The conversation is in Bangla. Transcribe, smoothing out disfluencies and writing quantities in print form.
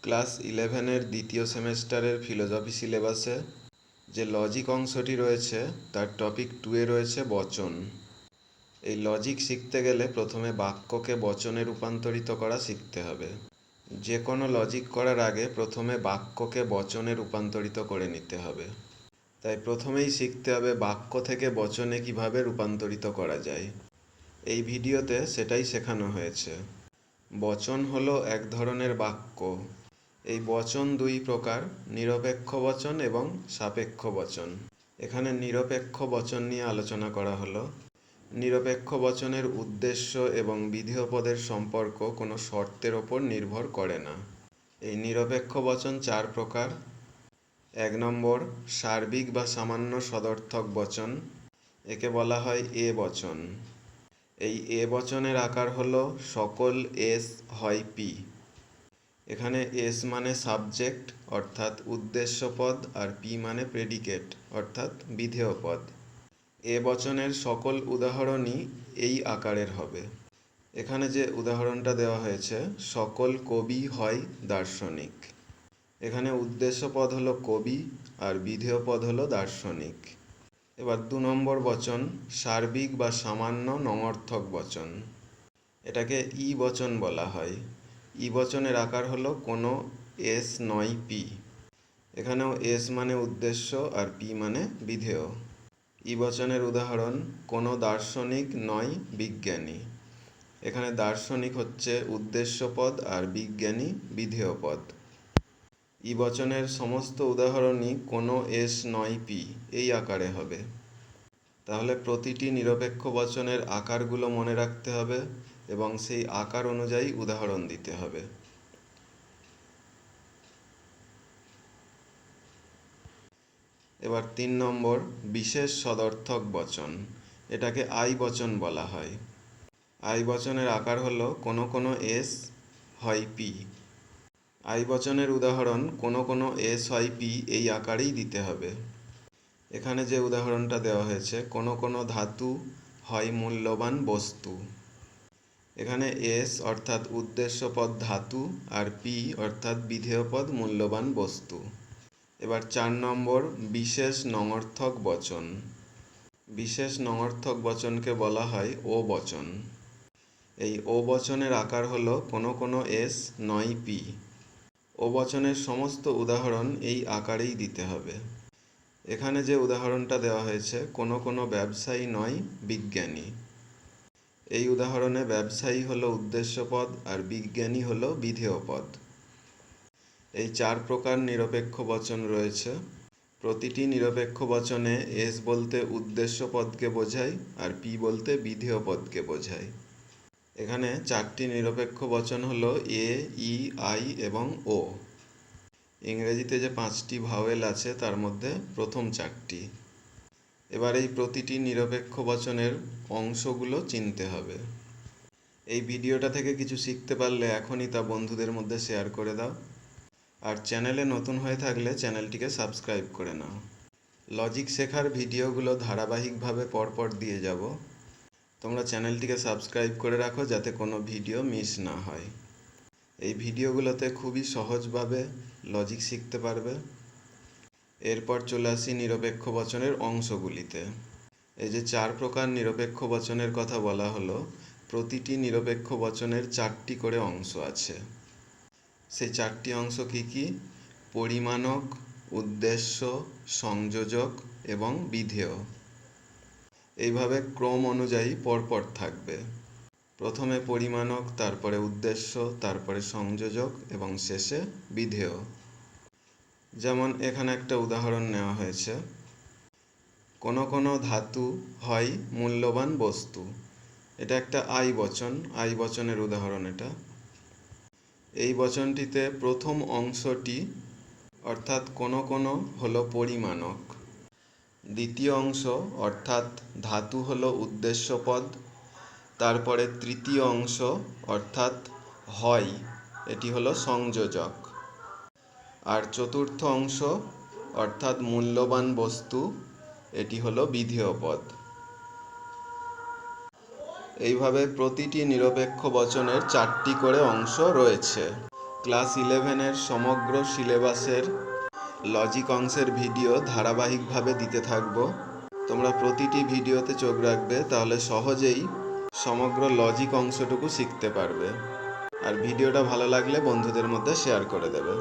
ক্লাস 11-এর দ্বিতীয় সেমেস্টারের ফিলোসফি সিলেবাসে যে লজিক অংশটি রয়েছে তার টপিক 2-এ রয়েছে বচন। এই লজিক শিখতে গেলে প্রথমে বাক্যকে বচনে রূপান্তরিত করা শিখতে হবে। যে কোনো লজিক করার আগে প্রথমে বাক্যকে বচনে রূপান্তরিত করে নিতে হবে। তাই প্রথমেই শিখতে হবে বাক্য থেকে বচনে কিভাবে রূপান্তরিত করা যায়। এই ভিডিওতে সেটাই শেখানো হয়েছে। বচন হলো এক ধরনের বাক্য। এই বচন দুই প্রকার, নিরপেক্ষ বচন এবং সাপেক্ষ বচন। এখানে নিরপেক্ষ বচন নিয়ে আলোচনা করা হলো। নিরপেক্ষ বচনের উদ্দেশ্য এবং বিধেয় পদের সম্পর্ক কোনো শর্তের ওপর নির্ভর করে না। এই নিরপেক্ষ বচন 4 প্রকার। 1 নম্বর, সার্বিক বা সামান্য সদর্থক বচন। একে বলা হয় এ বচন। এই এ বচনের আকার হলো সকল এস হয় পি। এখানে এস মানে সাবজেক্ট অর্থাৎ উদ্দেশ্য পদ, আর পি মানে প্রেডিকেট অর্থাৎ বিধেয় পদ। এ বচনের সকল উদাহরণই এই আকারের হবে। এখানে যে উদাহরণটা দেওয়া হয়েছে, সকল কবি হয় দার্শনিক। এখানে উদ্দেশ্য পদ হলো কবি আর বিধেয় পদ হলো দার্শনিক। এবার 2 নম্বর বচন, সার্বিক বা সামান্য নঙর্থক বচন। এটাকে ই বচন বলা হয়। ই বচনের আকার হলো কোনো এস নয় পি। এখানেও এস মানে উদ্দেশ্য আর পি মানে বিধেয়। ই বচনের উদাহরণ, কোনো দার্শনিক নয় বিজ্ঞানী। এখানে দার্শনিক হচ্ছে উদ্দেশ্য পদ আর বিজ্ঞানী বিধেয় পদ। ই বচনের সমস্ত উদাহরণই কোনো এস নয় পি এই আকারে হবে। তাহলে প্রতিটি নিরপেক্ষ বচনের আকারগুলো মনে রাখতে হবে এবং সেই আকার অনুযায়ী উদাহরণ দিতে হবে। এবার 3 নম্বর, বিশেষ সদর্থক বচন। এটাকে আই বচন বলা হয়। আই বচনের আকার হলো কোনো এস হয় পি। আই বচনের উদাহরণ কোনো এস হয় পি এই আকারেই দিতে হবে। এখানে যে উদাহরণটা দেওয়া হয়েছে, কোনো ধাতু হয় মূল্যবান বস্তু। এখানে এস অর্থাৎ উদ্দেশ্য পদ ধাতু আর পি অর্থাৎ বিধেয় পদ মূল্যবান বস্তু। এবার 4 নম্বর, বিশেষ নঙর্থক বচন। বিশেষ নঙর্থক বচনকে বলা হয় ও বচন। এই ও বচনের আকার হলো কোনো এস নয় পি। ও বচনের সমস্ত উদাহরণ এই আকারেই দিতে হবে। এখানে যে উদাহরণটা দেওয়া হয়েছে, কোনো ব্যবসায়ী নয় বিজ্ঞানী। এই উদাহরণে ব্যবসায়ী হলো উদ্দেশ্য পদ আর বিজ্ঞানী হলো বিধেয় পদ। এই 4 প্রকার নিরপেক্ষ বচন রয়েছে। প্রতিটি নিরপেক্ষ বচনে এস বলতে উদ্দেশ্য পদকে বোঝায় আর পি বলতে বিধেয় পদকে বোঝায়। এখানে 4টি নিরপেক্ষ বচন হলো এ, ই, আই এবং ও। ইংরেজিতে যে 5টি ভাওয়েল আছে তার মধ্যে প্রথম 4টি। এবার এই প্রতিটি নিরপেক্ষ বচনের অংশগুলো চিনতে হবে। এই ভিডিওটা থেকে কিছু শিখতে পারলে এখনই তা বন্ধুদের মধ্যে শেয়ার করে দাও। আর চ্যানেলে নতুন হয়ে থাকলে চ্যানেলটিকে সাবস্ক্রাইব করে নাও। লজিক শেখার ভিডিওগুলো ধারাবাহিকভাবে পরপর দিয়ে যাব। তোমরা চ্যানেলটিকে সাবস্ক্রাইব করে রাখো যাতে কোনো ভিডিও মিস না হয়। এই ভিডিওগুলোতে খুবই সহজভাবে লজিক শিখতে পারবে। এরপর চলে আসি নিরপেক্ষ বচনের অংশগুলিতে। এই যে 4 প্রকার নিরপেক্ষ বচনের কথা বলা হলো, প্রতিটি নিরপেক্ষ বচনের 4টি করে অংশ আছে। সেই 4টি অংশ কি কি? পরিমাণক, উদ্দেশ্য, সংযোজক এবং বিধেয়। এইভাবে ক্রম অনুযায়ী পরপর থাকবে। প্রথমে পরিমাণক, তারপরে উদ্দেশ্য, তারপরে সংযোজক এবং শেষে বিধেয়। যেমন এখানে একটা উদাহরণ নেওয়া হয়েছে, কোনো ধাতু হয় মূল্যবান বস্তু। এটা একটা আই বচন, আই বচনের উদাহরণ এটা। এই বচনটিতে প্রথম অংশটি অর্থাৎ কোনো হলো পরিমাণক। দ্বিতীয় অংশ অর্থাৎ ধাতু হলো উদ্দেশ্য পদ। তারপরে তৃতীয় অংশ অর্থাৎ হয়, এটি হলো সংযোজক। আর চতুর্থ অংশ অর্থাৎ মূল্যবান বস্তু, এটি হলো বিধেয় পদ। এইভাবে প্রতিটি নিরপেক্ষ বচনের 4টি করে অংশ রয়েছে। ক্লাস 11-এর সমগ্র সিলেবাসের লজিক অংশের ভিডিও ধারাবাহিকভাবে দিতে থাকবো। তোমরা প্রতিটি ভিডিওতে চোখ রাখবে, তাহলে সহজেই সমগ্র লজিক অংশটুকু শিখতে পারবে। আর ভিডিওটা ভালো লাগলে বন্ধুদের মধ্যে শেয়ার করে দেবে।